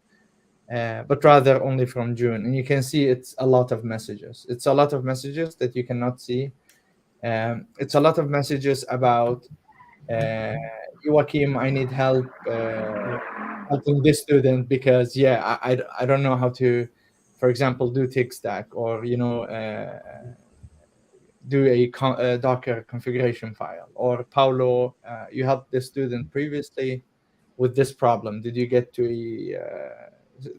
but rather only from June. And you can see it's a lot of messages. It's a lot of messages that you cannot see. It's a lot of messages about Joachim, I need help helping this student because I don't know how to, for example, do tick stack, or do a Docker configuration file. Or Paulo, you helped this student previously with this problem. Did you get to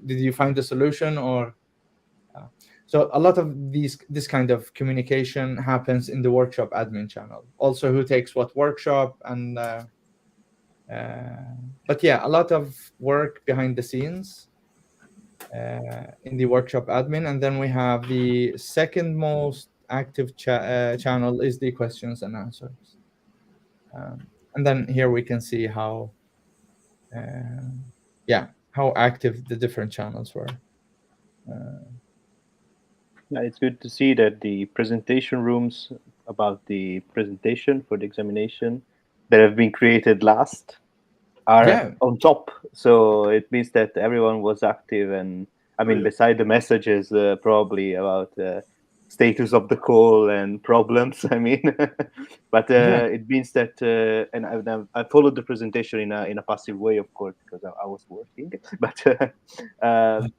did you find the solution? Or so a lot of this kind of communication happens in the workshop admin channel. Also, who takes what workshop, and but yeah, a lot of work behind the scenes in the workshop admin. And then we have the second most active channel is the questions and answers. And then here we can see how active the different channels were. It's good to see that the presentation rooms about the presentation for the examination that have been created last are on top. So it means that everyone was active, and I mean, beside the messages, probably about status of the call and problems. I mean, but it means that, and I followed the presentation in a passive way, of course, because I was working. But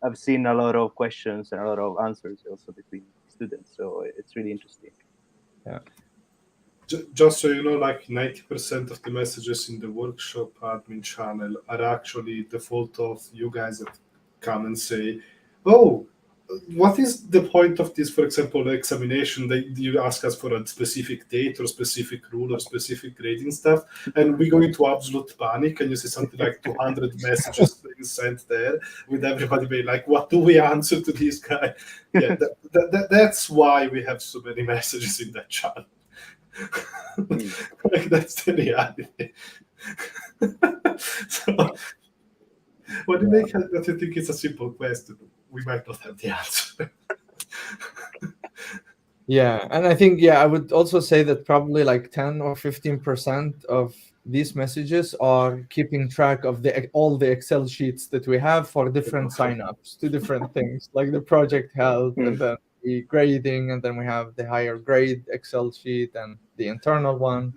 I've seen a lot of questions and a lot of answers also between students. So it's really interesting. Yeah. Just so you know, like 90% of the messages in the workshop admin channel are actually the fault of you guys that come and say, "Oh, what is the point of this?" For example, the examination, you ask us for a specific date or specific rule or specific grading stuff, and we go into absolute panic, and you see something like 200 messages being sent there, with everybody being like, "What do we answer to this guy?" Yeah, that's why we have so many messages in that channel. Like, that's the reality. So, when you make that you think it's a simple question, we might not have the answer. Yeah, and I think I would also say that probably like 10 or 15% of these messages are keeping track of all the Excel sheets that we have for different signups to different things, like the project health and then the grading, and then we have the higher grade Excel sheet and the internal one.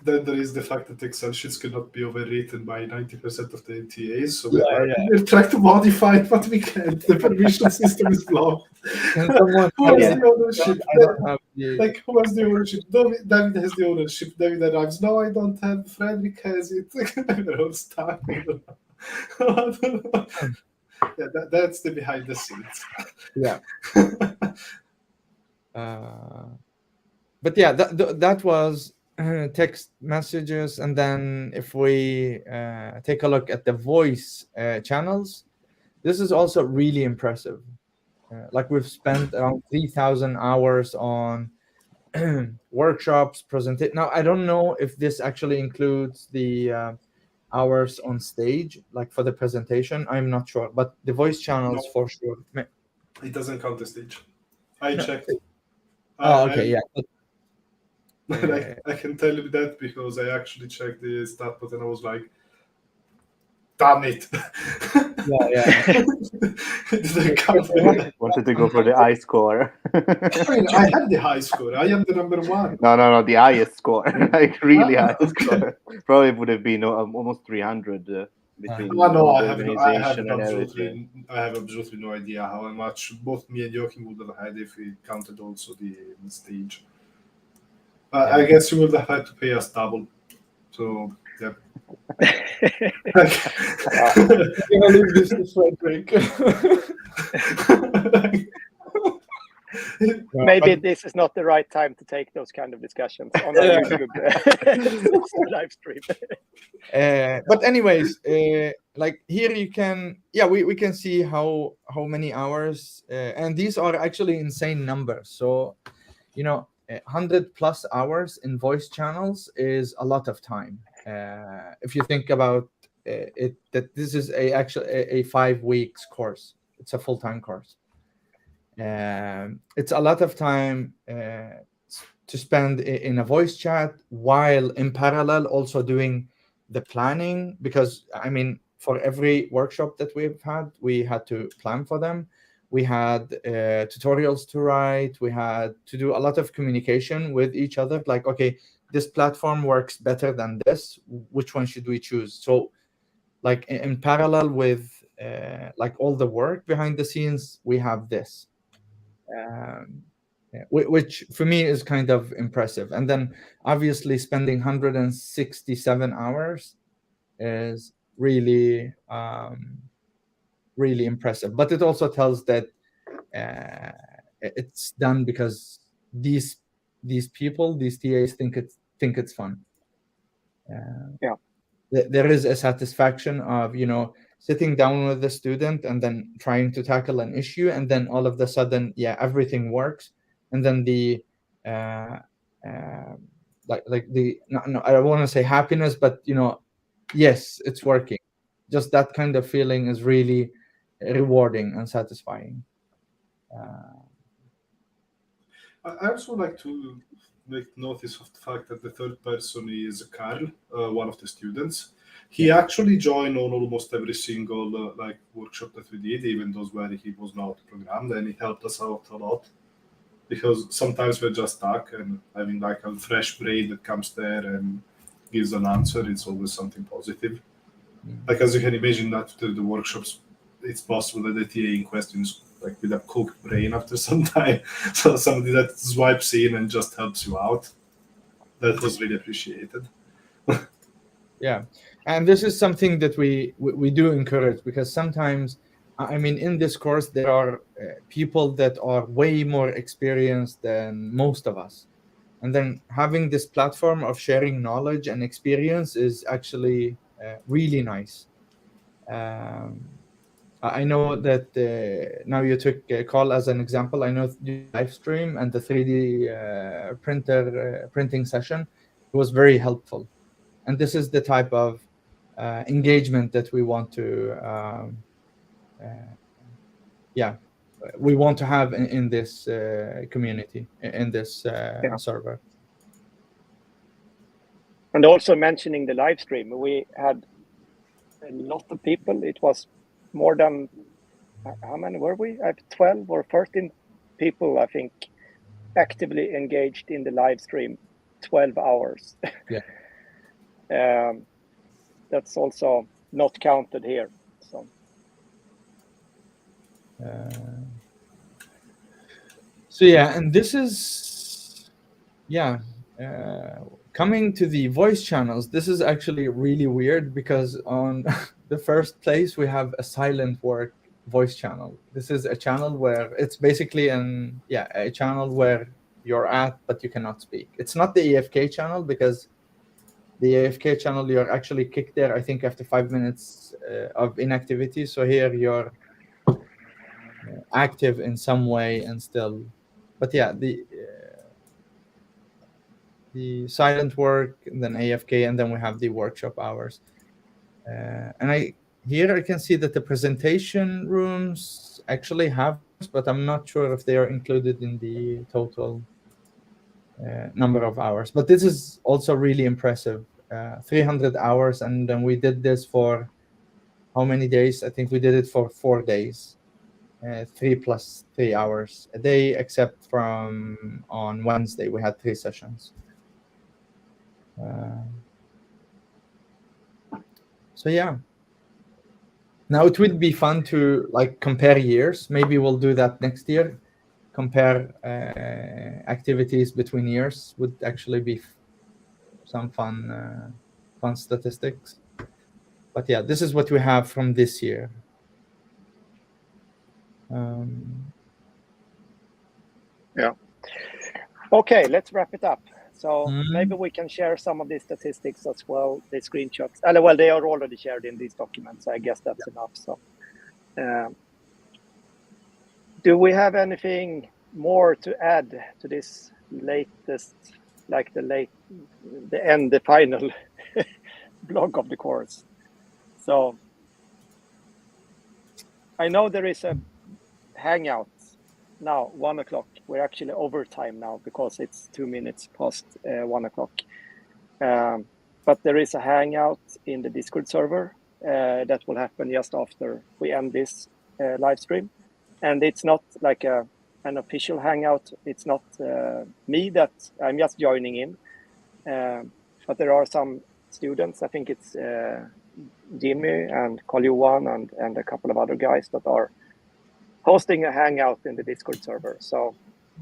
Then there is the fact that Excel sheets cannot be overwritten by 90% of the TAs, so Yeah, we're trying to modify it, but we can't. The permission system is blocked. Can someone Who has the ownership? I don't have the Like, who has the ownership? David has the ownership. David arrives. No, I don't have. Frederick has it. We're all stuck. Yeah, that's the behind the scenes. yeah. But yeah, that was text messages, and then if we take a look at the voice channels, this is also really impressive. Like we've spent around 3,000 hours on workshops, presentation. Now I don't know if this actually includes the hours on stage, like for the presentation. I'm not sure, but the voice channels for sure. It doesn't count the stage. I checked. Okay, yeah. I can tell you that because I actually checked the stat, but then I was like, damn it. Yeah. Wanted to go for the I score. I mean, I have the high score. I am the number one. No, the highest score. Like really high score. Probably would have been almost 300 between I have organization and everything. I have absolutely no idea how much both me and Joachim would have had if we counted also the stage. I guess you would have had to pay us double. So, yeah. I'm gonna leave this to Frederick. Maybe this is not the right time to take those kind of discussions on our YouTube live stream. But anyways, like here you can, we can see how many hours, and these are actually insane numbers. So, 100+ hours in voice channels is a lot of time. If you think about it, that this is a 5 weeks course. It's a full-time course. It's a lot of time to spend in a voice chat while in parallel also doing the planning, because I mean, for every workshop that we've had, we had to plan for them. We had tutorials to write. We had to do a lot of communication with each other. Like, okay, this platform works better than this. Which one should we choose? So, like in parallel with like all the work behind the scenes, we have this, which for me is kind of impressive. And then obviously spending 167 hours is really really impressive. But it also tells that it's done because these people, these TAs think it's fun. There is a satisfaction of sitting down with the student and then trying to tackle an issue, and then all of a sudden everything works, and then the like the no I don't want to say happiness, but yes, it's working. Just that kind of feeling is really rewarding and satisfying. I also like to make notice of the fact that the third person is Carl, one of the students. He actually joined on almost every single workshop that we did, even those where he was not programmed, and he helped us out a lot. Because sometimes we're just stuck, and having like a fresh brain that comes there and gives an answer, it's always something positive. Like, as you can imagine, that after the workshops, it's possible that the TA in question is like with a cooked brain after some time. So somebody that swipes in and just helps you out. That was really appreciated. Yeah, and this is something that we do encourage, because sometimes, I mean, in this course there are people that are way more experienced than most of us, and then having this platform of sharing knowledge and experience is actually really nice. I know that now you took Call as an example. I know the live stream and the 3D printing session was very helpful. And this is the type of engagement that we want to we want to have in this community, in this server. And also mentioning the live stream, we had a lot of people. It was more than, how many were we? I have 12 or 13 people, I think, actively engaged in the live stream, 12 hours. Yeah. That's also not counted here. So. So yeah, and this is, coming to the voice channels. This is actually really weird because on the first place we have a silent work voice channel. This is a channel where it's basically a channel where you're at but you cannot speak. It's not the AFK channel, because the AFK channel you're actually kicked there, I think, after 5 minutes of inactivity. So here you're active in some way and still, but yeah, the silent work, and then AFK, and then we have the workshop hours. And I can see that the presentation rooms actually have, but I'm not sure if they are included in the total number of hours. But this is also really impressive, 300 hours, and then we did this for how many days? I think we did it for 4 days. 3 plus 3 hours a day, except from on Wednesday we had 3 sessions. So yeah, now it would be fun to like compare years. Maybe we'll do that next year. Compare activities between years would actually be some fun statistics. But yeah, this is what we have from this year. Yeah. Okay, let's wrap it up. So maybe we can share some of these statistics as well, the screenshots. Well, they are already shared in these documents, so I guess that's enough. So, do we have anything more to add to this latest, like the final blog of the course? So, I know there is a Hangout now, 1 o'clock. We're actually over time now because it's 2 minutes past 1 o'clock. But there is a Hangout in the Discord server that will happen just after we end this live stream. And it's not like an official Hangout. It's not me that I'm just joining in. But there are some students, I think it's Jimmy and Carl-Johan and a couple of other guys that are hosting a Hangout in the Discord server. So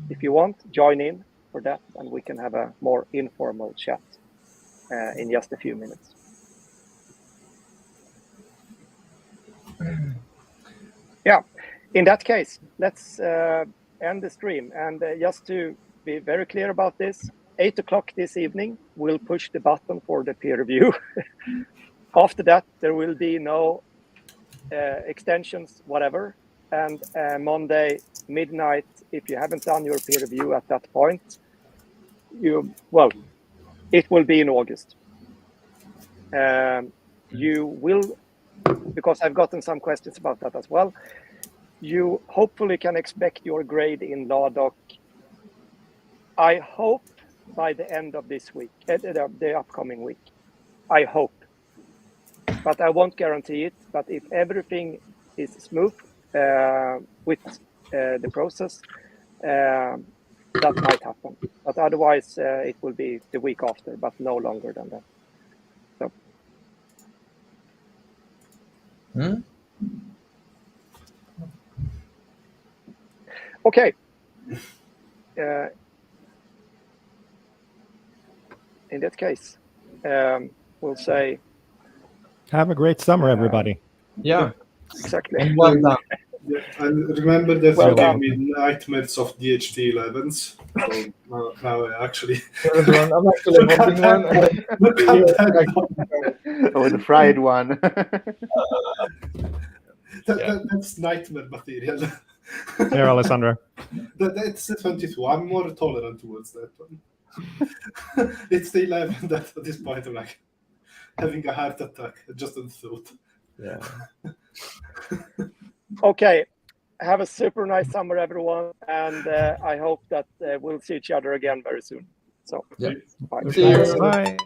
if you want, join in for that, and we can have a more informal chat in just a few minutes. Yeah, in that case, let's end the stream. And just to be very clear about this, 8 o'clock this evening, we'll push the button for the peer review. After that, there will be no extensions, whatever. And Monday midnight, if you haven't done your peer review at that point, it will be in August. You will, because I've gotten some questions about that as well, you hopefully can expect your grade in LADOC, I hope, by the end of this week, the upcoming week. I hope. But I won't guarantee it. But if everything is smooth with the process, that might happen. But otherwise, it will be the week after, but no longer than that. So. Okay. In that case, we'll say... Have a great summer, everybody. Yeah, exactly. And well done. Yeah, and remember that Well you done. gave me nightmares of DHT 11s. So now I actually... I'm actually holding one. Look at that. Or the fried one. That's nightmare material. Here, Alessandra. That's the 22. I'm more tolerant towards that one. It's the 11 that at this point I'm like having a heart attack just on the thought. Yeah. Okay. have a super nice summer, everyone, and I hope that we'll see each other again very soon. So, Yeah. bye. See you. Bye.